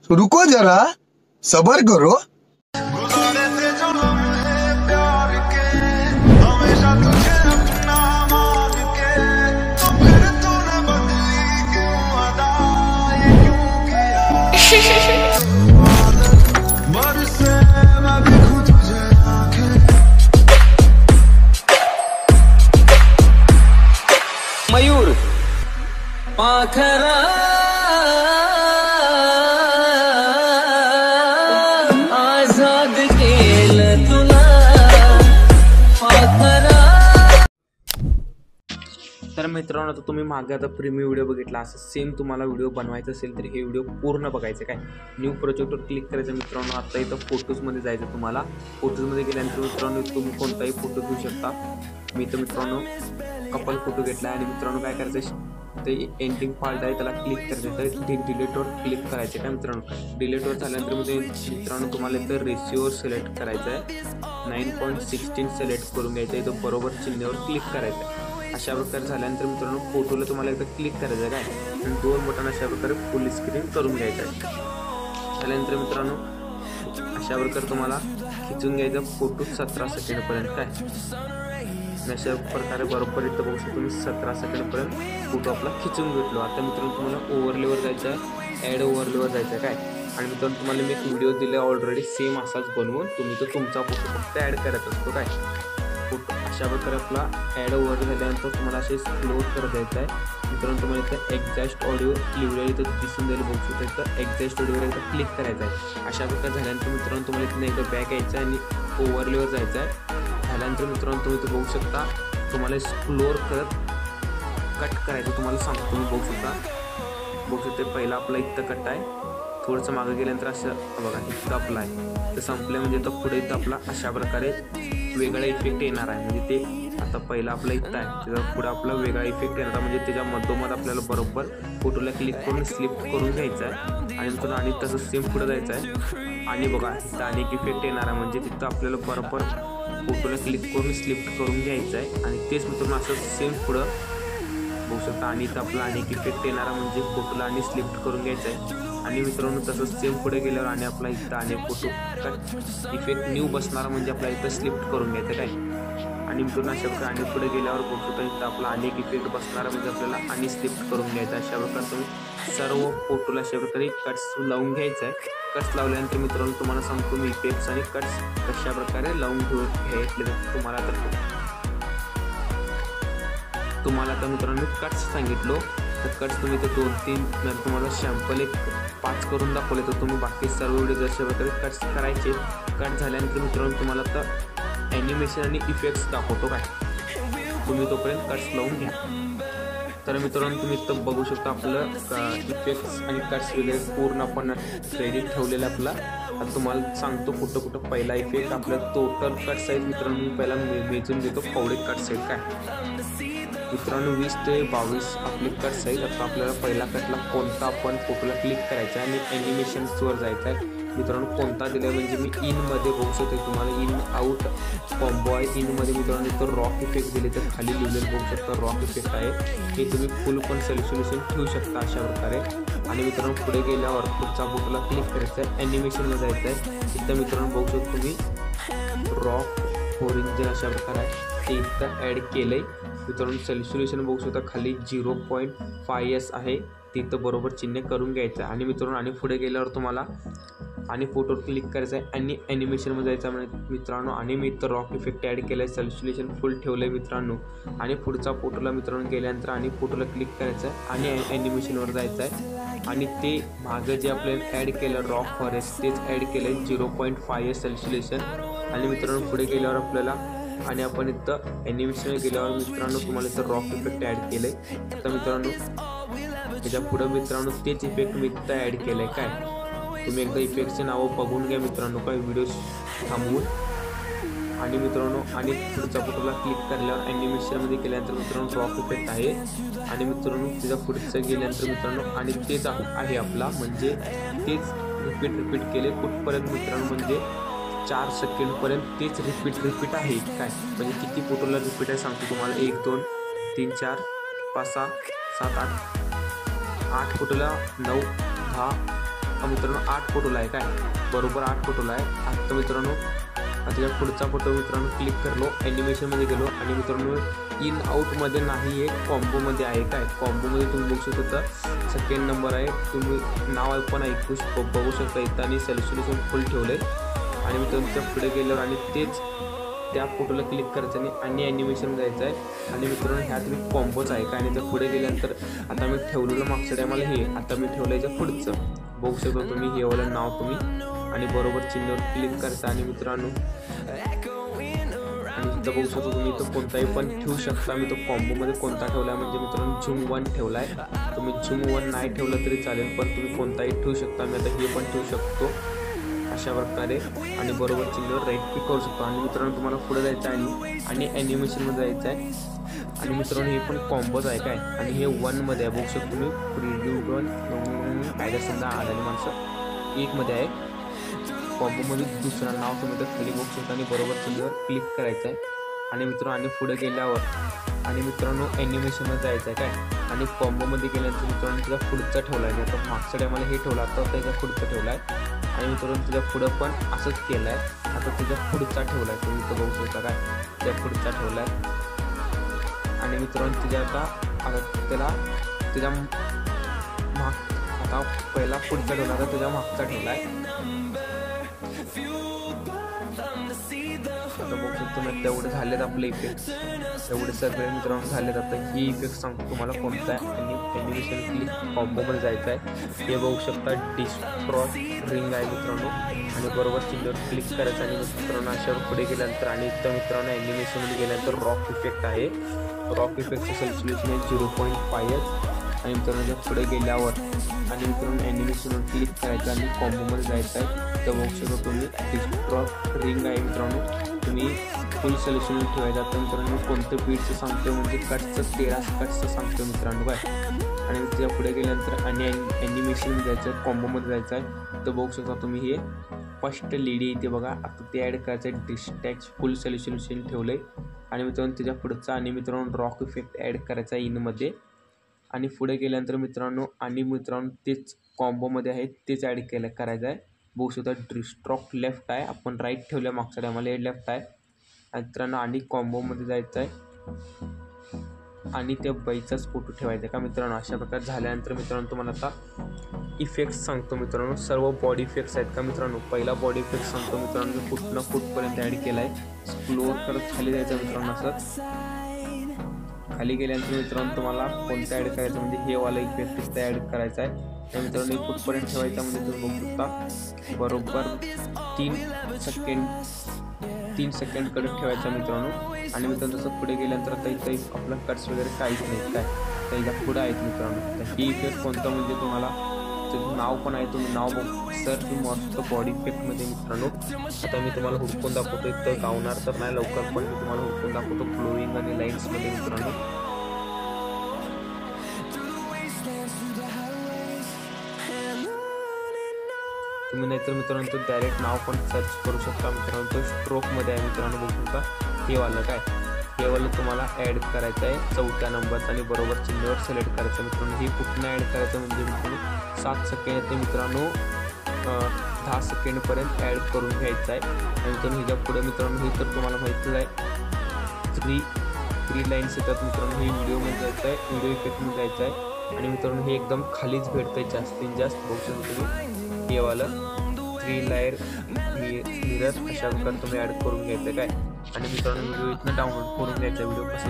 रुको जरा, सबर करो। मयूर पाखरा आजाद केलं तुला पाखरा। तर मित्रांनो, आता तुम्ही मागे आता प्रीमियम व्हिडिओ बघितला, असं सेम तुम्हाला व्हिडिओ बनवायचा असेल तर हे व्हिडिओ पूर्ण बघायचं। काय न्यू प्रोजेक्टवर क्लिक करायचं मित्रांनो। आता इथं फोटोजमध्ये जायचं तुम्हाला। फोटोजमध्ये गेल्यानंतर मित्रांनो तुम्ही कोणताही फोटो घेऊ शकता। मी तर मित्रांनो कपल फोटो घेतला आणि मित्रांनो काय करायचं, ते एंडिंग पार्ट आहे त्याला क्लिक करायचं, तर डिलीटवर क्लिक करायचं। काय मित्रांनो डिलीटवर झाल्यानंतर मित्रांनो तुम्हाला इथं रेशिओवर सिलेक्ट करायचं आहे, 9.16 सिलेक्ट करून घ्यायचं आहे, इथं बरोबर चिन्हावर क्लिक करायचं आहे। अशा प्रकारे झाल्यानंतर मित्रांनो फोटोला तुम्हाला एकदा क्लिक करायचं आहे काय, आणि 2 बटन अशा प्रकारे फुल स्क्रीन करून घ्यायचं आहे। झाल्यानंतर मित्रांनो अशा प्रकारे तुम्हाला खिचून घ्यायचं फोटो 17 सेकंडपर्यंत। काय अशा प्रकारे बरोबर इथं बघू शकतो तुम्ही 17 सेकंडपर्यंत फोटो आपला खिचून घेतलो। आता मित्रांनो तुम्हाला ओव्हरलेवर जायचं आहे, ॲड ओव्हरलेवर जायचं आहे। काय आणि मित्रांनो तुम्हाला मी एक व्हिडिओ दिला ऑलरेडी सेम असाच बनवून, तुम्ही तो तुमचा फोटो फक्त ॲड करत असतो। काय फोटो अशा प्रकारे आपला ॲड ओव्हर झाल्यानंतर तुम्हाला असे क्लोज करत द्यायचं आहे। मित्रांनो तुम्हाला इथं एक्झॅक्ट ऑडिओ लिहिलेलं इथं दिसून द्यायला बघू शकतो, इथं एक्झॅक्ट ऑडिओवर एकदा क्लिक करायचं आहे। अशा प्रकारे झाल्यानंतर मित्रांनो तुम्हाला इथं एकदा बॅक यायचं आहे आणि ओव्हरलेवर जायचं आहे। झाल्यानंतर मित्रांनो तुम्ही इथं बघू शकता, तुम्हाला एक्सप्लोर करत कट करायचं तुम्हाला सांगतो। तुम्ही बघू शकता पहिला आपला इथं कट आहे, थोडंसं मागं गेल्यानंतर असं बघा इथं आपला आहे, तर संपलं म्हणजे तर पुढे इथं आपला अशा प्रकारे वेगळा इफेक्ट येणार आहे। म्हणजे ते आता पहिला आपला इथं आहे, त्याचा पुढे आपला वेगळा इफेक्ट येणार आहे, म्हणजे त्याच्या मधोमध आपल्याला बरोबर फोटोला क्लिक करून स्लिप करून घ्यायचं आहे। आणि मित्रांनो आणि तसं सेम पुढे जायचं आहे आणि बघा इथं अनेक इफेक्ट येणार आहे, म्हणजे तिथं आपल्याला बरोबर फोटोला क्लिक करून स्लिप करून घ्यायचं आहे। आणि तेच मित्रांनो असं सेम पुढं बघू शकता आणि इथं आपला अनेक इफेक्ट येणार आहे, म्हणजे फोटोला आणि स्लिप करून घ्यायचं आहे। आणि मित्रांनो तसंच सेम पुढे गेल्यावर आणि आपला इथं अनेक फोटो कट इफेक्ट न्यू बसणार, म्हणजे आपल्याला इथं स्लिप करून घ्यायचं काय। आणि मित्रांनो अशा प्रकारे आणि पुढे गेल्यावर बघू शकता इथं आपला अनेक इफेक्ट बसणार, म्हणजे आपल्याला आणि स्लिप करून घ्यायचं। अशा प्रकारे तुम्ही सर्व फोटोला अशा प्रकारे कट्स लावून घ्यायचं आहे। कट्स लावल्यानंतर मित्रांनो तुम्हाला सांगतो मी इफेक्ट्स आणि कट्स कशा प्रकारे लावून घ्यायचे तुम्हाला आता मित्रांनो कट्स सांगितलो, तर कट्स तुम्ही तर 2-3 तुम्हाला सॅम्पल एक 5 करून दाखवले, तर तुम्ही बाकी सर्व व्हिडिओ अशा प्रकारे कट्स करायचे। कट झाल्यानंतर मित्रांनो तुम्हाला आता ॲनिमेशन आणि इफेक्ट्स दाखवतो। काय तुम्ही तोपर्यंत कट्स लावून घ्या। तर मित्रांनो तुम्ही इथं बघू शकता आपलं इफेक्ट्स आणि कट्स वगैरे पूर्ण आपण रेडी ठेवलेलं आपला। आता तुम्हाला सांगतो कुठं पहिला इफेक्ट आपला टोटल कट्स आहेत मित्रांनो, मी पहिला मेजून घेतो केवढे कट्स आहेत। काय मित्रांनो 20 ते 22 आपले कट्स आहेत। आता आपल्याला पहिला कटला कोणता आपण फोटोला क्लिक करायचा आहे आणि ॲनिमेशन्सवर जायचं आहे। मित्रांनो कोणता दिला आहे म्हणजे मी इनमध्ये बघू शकतो, तुम्हाला इन आउट कॉम्बो आहे। इनमध्ये मित्रांनो इथं रॉक इफेक्ट दिले, तर खाली लिहिलेलं बघू शकता रॉक इफेक्ट आहे, हे तुम्ही फुल पण सोल्युशन ठेवू शकता अशा प्रकारे। आणि मित्रांनो पुढे गेल्यावर पुढचा फोटोला क्लिक करायचा आहे, ॲनिमेशनला जायचं आहे। इथं मित्रांनो बघू शकतो तुम्ही रॉक ओरिजिन अशा प्रकारे आहे, ते इथं ॲड केलं आहे। मित्रांनो सोल्युशन बघू शकता खाली 0.5s आहे, तिथं बरोबर चिन्ह करून घ्यायचं आहे। आणि मित्रांनो आणि पुढे गेल्यावर तुम्हाला आणि फोटोवर क्लिक करायचं आहे आणि ॲनिमेशनमध्ये जायचं मित्रांनो। आणि मी इथं रॉक इफेक्ट ॲड केलं आहे, सोल्युशन फुल ठेवलं आहे मित्रांनो। आणि पुढचा फोटोला मित्रांनो गेल्यानंतर आणि फोटोला क्लिक करायचं आहे आणि ॲनिमेशनवर जायचं आहे। आणि ते मागं जे आपल्याला ॲड केलं रॉक फॉरेस्ट तेच ॲड केलं आहे 0.5s सोल्युशन। आणि मित्रांनो पुढे गेल्यावर आपल्याला आणि आपण इथं ॲनिमेशन गेल्यावर मित्रांनो तुम्हाला इथं रॉक इफेक्ट ॲड केलं आहे। आता मित्रांनो त्याच्या पुढं मित्रांनो तेच इफेक्ट मी इथं ॲड केलं आहे। काय तुम्ही एकदा इफेक्टचे नावं बघून घ्या मित्रांनो, काय व्हिडिओ थांबवून। आणि मित्रांनो आणि पुढच्या फोटोला क्लिक केल्यावर ॲनिमेशनमध्ये गेल्यानंतर मित्रांनो रॉक इफेक्ट आहे। आणि मित्रांनो त्याच्या पुढचं गेल्यानंतर मित्रांनो आणि तेच आहे आपला, म्हणजे तेच रिपीट केले कुठपर्यंत मित्रांनो, म्हणजे 4 सेकंडपर्यंत तेच रिपीट आहे। काय म्हणजे किती फोटोला रिपीट आहे सांगतो तुम्हाला, 1 2 3 4 5 6 7 8 फोटोला 9 10 मित्रांनो 8 फोटोला आहे काय, बरोबर 8 फोटोला आहे. आता मित्रांनो आता पुढचा फोटो मित्रांनो क्लिक करलो, ॲनिमेशनमध्ये गेलो आणि मित्रांनो इन आउटमध्ये नाही आहे, कॉम्बोमध्ये आहे काय. कॉम्बोमध्ये तुम्ही बघू शकता सेकंड नंबर आहे, तुम्ही नाव पण ऐकू बघू शकता इथं आणि सॉल्युशन फुल ठेवलं आहे. आणि मित्रांनो त्या पुढे गेल्यावर आणि तेच त्या फोटोला क्लिक करायचं आणि ॲनिमेशन जायचं आहे. आणि मित्रांनो ह्यात मी कॉम्बोच आहे काय. आणि त्या पुढे गेल्यानंतर आता मी ठेवलेलं मागच्या टायमाला हे आता मी ठेवलं याच्या पुढचं बघू शकता तुम्ही, हे वालं नाव तुम्ही आणि बरोबर चिन्हावर क्लिक करता. आणि मित्रांनो आणि इथं बघू शकता तुम्ही इथं कोणताही पण ठेवू शकता. मी तो कॉम्बोमध्ये कोणता ठेवला आहे म्हणजे मित्रांनो झूम 1 ठेवला आहे. तुम्ही झूम 1 नाही ठेवलं तरी चालेल, पण तुम्ही कोणताही ठेवू शकता. मी आता हे पण ठेवू शकतो अशा प्रकारे आणि बरोबर चिन्हावर राईट क्लिक करू शकतो. आणि मित्रांनो तुम्हाला पुढे जायचं आहे आणि ॲनिमेशनमध्ये जायचं आहे. आणि मित्रांनो हे पण कॉम्बोज आहे काय. आणि हे 1मध्ये आहे बघू शकतो तुम्ही, प्रिव्ह्यू 1 काय समजा आलेली माणसं 1मध्ये आहे. कॉम्बोमध्ये दुसरं नाव तुम्ही तर खाली बघू शकता आणि बरोबर चिन्हावर क्लिक करायचं आहे. आणि मित्रांनो आणि पुढे गेल्यावर आणि मित्रांनो ॲनिमेशनमध्ये जायचं आहे काय. आणि कॉम्बोमध्ये गेल्यानंतर मित्रांनो त्याचा पुढचा ठेवला आहे, आता मागच्या टायमाला हे ठेवला तर त्याचा पुढचा ठेवला आहे. आणि मित्रांनो त्याच्या पुढं पण असंच केलं आहे, आता त्याच्या पुढचा ठेवला आहे तुम्ही इथं बघू शकता काय, त्या पुढचा ठेवला आहे. आणि मित्रांनो त्याच्या आता त्याला त्याच्या आता पहिला पुढचा ठेवला आता त्याच्या मागचा ठेवला आहे. आता बघू शकतो ना तेवढे झालेत आपले इफेक्ट, तेवढे सगळे मित्रांनो झालेत. आता हे इफेक्ट सांगतो तुम्हाला कोणता आहे. आणि ॲनिमेशन क्लिक कॉम्बोमध्ये जायचं आहे, हे बघू शकता डिस्ट्रॉय रिंग आहे मित्रांनो. आणि बरोबर चिन्हावर क्लिक करायचं आणि मित्रांनो अशावर पुढे गेल्यानंतर आणि इथं मित्रांनो ॲनिमेशनमध्ये गेल्यानंतर रॉक इफेक्ट आहे. रॉक इफेक्टचं सॉल्युशन आहे 0.5. आणि मित्रांनो पुढे गेल्यावर आणि मित्रांनो ॲनिमेशनवर क्लिक करायचं आणि कॉम्बोमध्ये जायचं आहे. तर बघू शकता तुम्ही डिस्ट्रॉय रिंग आहे मित्रांनो, तुम्ही फुल सॉल्युशन ठेवायचं. आता मित्रांनो कोणतं बीटचं सांगतो म्हणजे कटचं 13 कटचं सांगतो मित्रांनो काय. आणि त्याच्या पुढे गेल्यानंतर आणि ॲनिमेशन जायचं आहे, कॉम्बोमध्ये जायचं आहे. तर बघू शकता तुम्ही हे फर्स्ट लेडी इथे बघा, आता ते ॲड करायचं आहे. डिस्टॅच फुल सॉल्युशन ठेवलं आहे. आणि मित्रांनो त्याच्या पुढचा आणि मित्रांनो रॉक इफेक्ट ॲड करायचा आहे इनमध्ये. आणि पुढे गेल्यानंतर मित्रांनो आणि मित्रांनो तेच कॉम्बोमध्ये आहे तेच ॲड करायचं आहे. बघू शकता डिस्ट्रॉक लेफ्ट आहे, आपण राईट ठेवलं आहे मागच्या टायमाला, हे लेफ्ट आहे. मित्रांनो आणि कॉम्बोमध्ये जायचं आहे आणि त्या बाईचाच फोटो ठेवायचा आहे का मित्रांनो. अशा प्रकारे झाल्यानंतर मित्रांनो तुम्हाला आता इफेक्ट्स सांगतो मित्रांनो, सर्व बॉडी इफेक्ट्स आहेत का मित्रांनो. पहिला बॉडी इफेक्ट सांगतो मित्रांनो, मी कुठनं कुठपर्यंत ॲड केला आहे. स्क्रोल करत खाली जायचं मित्रांनो, असंच खाली गेल्यानंतर मित्रांनो तुम्हाला कोणतं ॲड करायचं म्हणजे हे वाला इफेक्ट तिथं ॲड करायचा आहे. त्या मित्रांनो कुठपर्यंत ठेवायचा म्हणजे तुम्ही बघू शकता बरोबर 3 सेकंडकडे ठेवायचा मित्रांनो. आणि मित्रांनो तसं पुढे गेल्यानंतर आता इथं आपलं कट्स वगैरे काहीच नाही काय, तर इथं पुढं आहेत मित्रांनो. तर ही इफेक्ट कोणतं म्हणजे तुम्हाला त्याचं नाव पण आहे, तुम्ही नाव सर्च मस्त बॉडी इफेक्टमध्ये मित्रांनो. आता मी तुम्हाला हुडकून दाखवतो, इथं गावणार तर नाही लवकर, पण मी तुम्हाला हुडकून दाखवतो फ्लोईंग आणि लाईन्समध्ये मित्रांनो. तुम्ही नाहीतर मित्रांनो तो डायरेक्ट नाव पण सर्च करू शकता मित्रांनो. तो स्ट्रोकमध्ये आहे मित्रांनो, बघू शकता हे वालं काय, हे वालं तुम्हाला ॲड करायचं आहे 4थ्या नंबरचं आणि बरोबर चिन्हावर सिलेक्ट करायचं मित्रांनो. हे कुठनं ॲड करायचं म्हणजे मित्रांनो 7 सेकंड ते मित्रांनो 10 सेकंडपर्यंत ॲड करून घ्यायचं आहे. आणि मित्रांनो ह्याच्या पुढे मित्रांनो हे तर तुम्हाला माहितीच आहे 3 लाईन्स येतात मित्रांनो. हे व्हिडिओमध्ये जायचं आहे, व्हिडिओ इफेक्टमध्ये जायचं आहे. आणि मित्रांनो हे एकदम खालीच भेटतं आहे जास्तीत जास्त, बघू शकता तुम्ही हे वालं 3 लायर मिरर अशा प्रकारे तुम्ही ॲड करून घ्यायचं काय. आणि मित्रांनो व्हिडिओ इथनं डाउनलोड करून घ्यायचा व्हिडिओ कसं